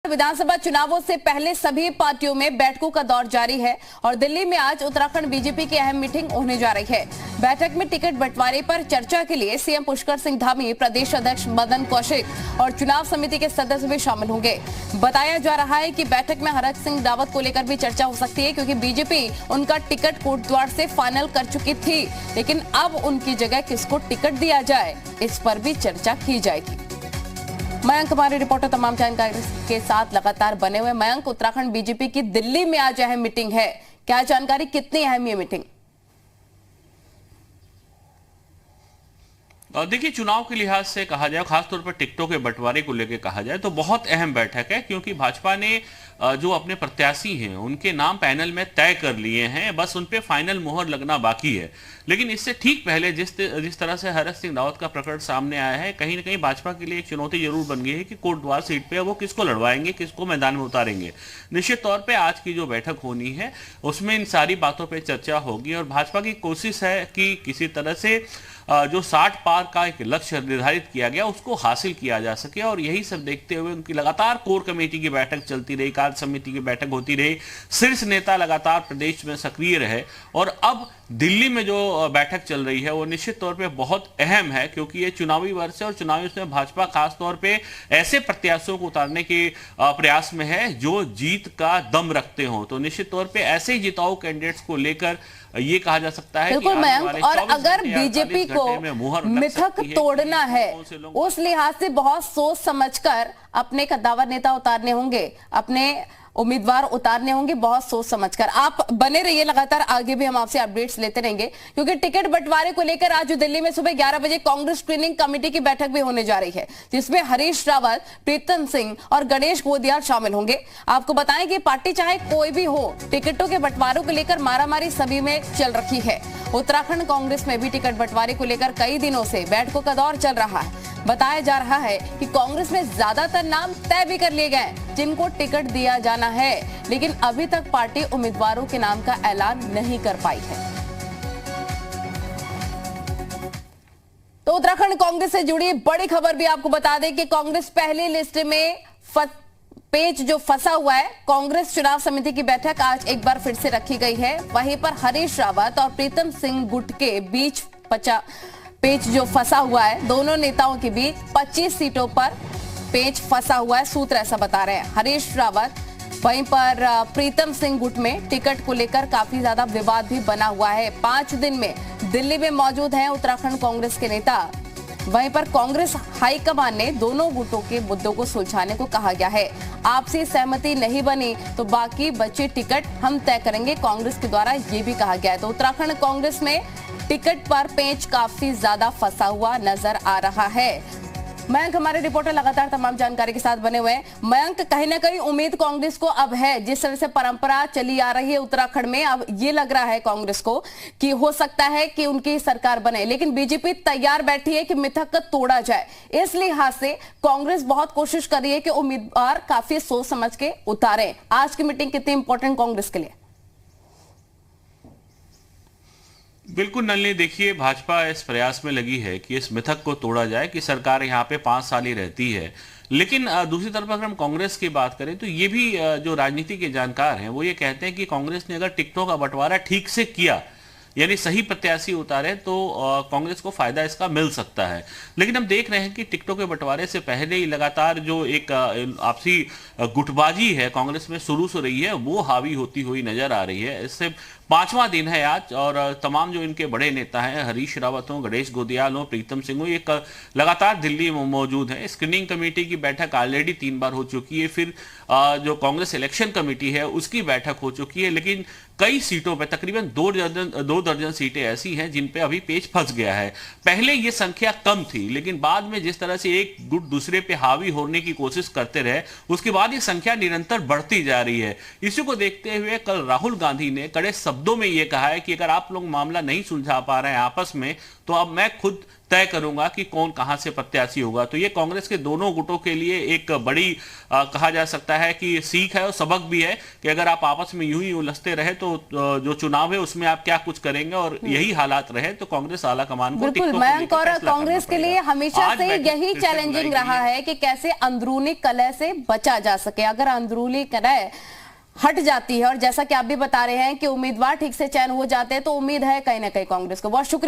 विधानसभा चुनावों से पहले सभी पार्टियों में बैठकों का दौर जारी है और दिल्ली में आज उत्तराखंड बीजेपी की अहम मीटिंग होने जा रही है। बैठक में टिकट बंटवारे पर चर्चा के लिए सीएम पुष्कर सिंह धामी, प्रदेश अध्यक्ष मदन कौशिक और चुनाव समिति के सदस्य भी शामिल होंगे। बताया जा रहा है कि बैठक में हरक सिंह रावत को लेकर भी चर्चा हो सकती है, क्योंकि बीजेपी उनका टिकट कोटद्वार से फाइनल कर चुकी थी, लेकिन अब उनकी जगह किसको टिकट दिया जाए, इस पर भी चर्चा की जाएगी। मयंक हमारे रिपोर्टर तमाम जानकारी के साथ लगातार बने हुए। मयंक, उत्तराखंड बीजेपी की दिल्ली में आज अहम मीटिंग है, क्या जानकारी, कितनी अहम ये मीटिंग? देखिए, चुनाव के लिहाज से कहा जाए, खासतौर पर टिकटों के बंटवारे को लेकर कहा जाए तो बहुत अहम बैठक है, क्योंकि भाजपा ने जो अपने प्रत्याशी हैं उनके नाम पैनल में तय कर लिए हैं, बस उन पे फाइनल मुहर लगना बाकी है। लेकिन इससे ठीक पहले जिस तरह से हरक सिंह रावत का प्रकरण सामने आया है, कहीं ना कहीं भाजपा के लिए एक चुनौती जरूर बन गई है कि कोटद्वार सीट पे वो किसको लड़वाएंगे, किसको मैदान में उतारेंगे। निश्चित तौर पे आज की जो बैठक होनी है उसमें इन सारी बातों पे चर्चा होगी और भाजपा की कोशिश है कि किसी तरह से जो 60 पार का एक लक्ष्य निर्धारित किया गया उसको हासिल किया जा सके, और यही सब देखते हुए उनकी लगातार कोर कमेटी की बैठक चलती रही, कार्य समिति की बैठक होती रही, शीर्ष नेता लगातार प्रदेश में सक्रिय रहे। और अब दिल्ली में जो बैठक चल रही है वो निश्चित तौर पे बहुत अहम है, क्योंकि ये चुनावी वर्ष है और चुनावी में भाजपा खास तौर पे ऐसे प्रत्याशियों को उतारने के प्रयास में है जो जीत का दम रखते हो। तो निश्चित तौर पे ऐसे ही जिताऊ कैंडिडेट्स को लेकर ये कहा जा सकता है कि मयंक, और अगर बीजेपी को मिथक तोड़ना है उस लिहाज से बहुत सोच समझकर अपने कद्दावर नेता उतारने होंगे, अपने उम्मीदवार उतारने होंगे, बहुत सोच समझकर। आप बने रहिए, लगातार आगे भी हम आपसे अपडेट्स लेते रहेंगे, क्योंकि टिकट बंटवारे को लेकर आज दिल्ली में सुबह 11 बजे कांग्रेस स्क्रीनिंग कमेटी की बैठक भी होने जा रही है, जिसमें हरीश रावत, प्रीतम सिंह और गणेश गोदियाल शामिल होंगे। आपको बताएं कि पार्टी चाहे कोई भी हो, टिकटों के बंटवारों को लेकर मारामारी सभी में चल रखी है। उत्तराखंड कांग्रेस में भी टिकट बंटवारे को लेकर कई दिनों से बैठकों का दौर चल रहा है। बताया जा रहा है कि कांग्रेस में ज्यादातर नाम तय भी कर लिए गए जिनको टिकट दिया जाना है, लेकिन अभी तक पार्टी उम्मीदवारों के नाम का ऐलान नहीं कर पाई है। तो उत्तराखंड कांग्रेस से जुड़ी बड़ी खबर भी आपको बता दें कि कांग्रेस पहली लिस्ट में पेच जो फंसा हुआ है। कांग्रेस चुनाव समिति की बैठक आज एक बार फिर से रखी गई है। वहीं पर हरीश रावत और प्रीतम सिंह गुट के बीच पेच जो फंसा हुआ है, दोनों नेताओं के बीच 25 सीटों पर पेच फंसा हुआ है, सूत्र ऐसा बता रहे हैं। हरीश रावत, वहीं पर प्रीतम सिंह गुट में टिकट को लेकर काफी ज्यादा विवाद भी बना हुआ है। 5 दिन में दिल्ली में मौजूद हैं उत्तराखंड कांग्रेस के नेता। वहीं पर कांग्रेस हाईकमान ने दोनों गुटों के मुद्दों को सुलझाने को कहा गया है। आपसी सहमति नहीं बनी तो बाकी बचे टिकट हम तय करेंगे, कांग्रेस के द्वारा ये भी कहा गया है। तो उत्तराखंड कांग्रेस में टिकट पर पेच काफी ज्यादा फंसा हुआ नजर आ रहा है। मयंक हमारे रिपोर्टर लगातार तमाम जानकारी के साथ बने हुए हैं। मयंक, कहीं ना कहीं उम्मीद कांग्रेस को अब है, जिस तरह से परंपरा चली आ रही है उत्तराखंड में, अब ये लग रहा है कांग्रेस को कि हो सकता है कि उनकी सरकार बने, लेकिन बीजेपी तैयार बैठी है कि मिथक तोड़ा जाए। इस लिहाज से कांग्रेस बहुत कोशिश कर रही है कि उम्मीदवार काफी सोच समझ के उतारे। आज की मीटिंग कितनी इंपॉर्टेंट कांग्रेस के लिए? बिल्कुल नलिनी, देखिए, भाजपा इस प्रयास में लगी है कि इस मिथक को तोड़ा जाए कि सरकार यहाँ पे 5 साल ही रहती है। लेकिन दूसरी तरफ अगर हम कांग्रेस की बात करें तो ये भी जो राजनीति के जानकार हैं वो ये कहते हैं कि कांग्रेस ने अगर टिकटों का बंटवारा ठीक से किया, यानी सही प्रत्याशी उतारे, तो कांग्रेस को फायदा इसका मिल सकता है। लेकिन हम देख रहे हैं कि टिकटों के बंटवारे से पहले ही लगातार जो एक आपसी गुटबाजी है कांग्रेस में शुरू से रही है वो हावी होती हुई नजर आ रही है। इससे 5वां दिन है आज, और तमाम जो इनके बड़े नेता हैं, हरीश रावत हो, गणेश गोदियाल हो, प्रीतम सिंह हो, ये लगातार दिल्ली में मौजूद है। स्क्रीनिंग कमेटी की बैठक ऑलरेडी 3 बार हो चुकी है, फिर जो कांग्रेस इलेक्शन कमेटी है उसकी बैठक हो चुकी है। लेकिन कई सीटों पर, तकरीबन 2 दर्जन सीटें ऐसी हैं जिन पे अभी पेच फंस गया है। पहले ये संख्या कम थी, लेकिन बाद में जिस तरह से एक गुट दूसरे पे हावी होने की कोशिश करते रहे, उसके बाद ये संख्या निरंतर बढ़ती जा रही है। इसी को देखते हुए कल राहुल गांधी ने कड़े शब्दों में ये कहा है कि अगर आप लोग मामला नहीं सुलझा पा रहे हैं आपस में, तो अब मैं खुद तय करूंगा कि कौन कहां से प्रत्याशी होगा। तो ये कांग्रेस के दोनों गुटों के लिए एक बड़ी कहा जा सकता है कि सीख है और सबक भी है कि अगर आप आपस में यूं ही उलझते रहे तो जो चुनाव है उसमें आप क्या कुछ करेंगे, और यही हालात रहे तो कांग्रेस आला कमान को बिल्कुल टिकटों को मयंक, लेकर और फैसला कांग्रेस करना के लिए पड़ेगा। हमेशा आज से बैठक यही फिर से चैलेंजिंग बुलाई रहा गई है कि कैसे अंदरूनी कलह से बचा जा सके। अगर अंदरूनी कलह हट जाती है, और जैसा कि आप भी बता रहे हैं कि उम्मीदवार ठीक से चयन हो जाते हैं, तो उम्मीद है कहीं ना कहीं कांग्रेस को। बहुत शुक्रिया।